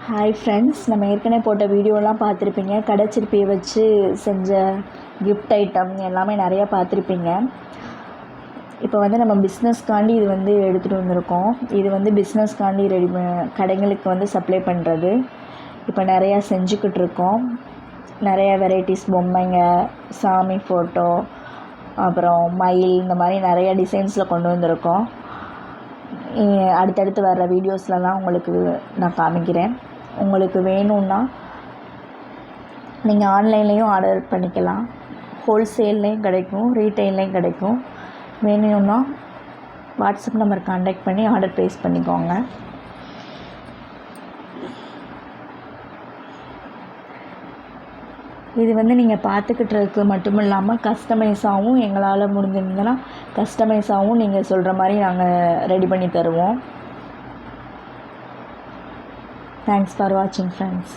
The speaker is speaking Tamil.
ஹாய் ஃப்ரெண்ட்ஸ், நம்ம ஏற்கனவே போட்ட வீடியோலாம் பார்த்துருப்பீங்க. கடைச்சிருப்பியை வச்சு செஞ்ச கிஃப்ட் ஐட்டம் எல்லாமே நிறையா பார்த்துருப்பீங்க. இப்போ நம்ம பிஸ்னஸ்க்காண்டி இது எடுத்துகிட்டு வந்திருக்கோம். இது பிஸ்னஸ்க்காண்டி கடைங்களுக்கு சப்ளை பண்ணுறது. இப்போ நிறையா செஞ்சுக்கிட்டு இருக்கோம். நிறையா வெரைட்டிஸ் பொம்மைங்க, சாமி ஃபோட்டோ, அப்புறம் மயில், இந்த மாதிரி நிறையா டிசைன்ஸில் கொண்டு வந்திருக்கோம். அடுத்தடுத்து வர்ற வீடியோஸ்லலாம் உங்களுக்கு நான் காமிக்கிறேன். உங்களுக்கு வேணும்னா நீங்கள் ஆன்லைன்லேயும் ஆர்டர் பண்ணிக்கலாம். ஹோல்சேல்லையும் கிடைக்கும், ரீட்டெயில்லையும் கிடைக்கும். வேணும்னா வாட்ஸ்அப் நம்பர் கான்டாக்ட் பண்ணி ஆர்டர் ப்ளேஸ் பண்ணிக்கோங்க. இது நீங்கள் பார்த்துக்கிட்டுறதுக்கு மட்டும் இல்லாமல் கஸ்டமைஸாகவும் எங்களால் முடிஞ்சிருந்ததுன்னா கஸ்டமைஸாகவும் நீங்கள் சொல்கிற மாதிரி நாங்கள் ரெடி பண்ணி தருவோம். Thanks for watching, friends.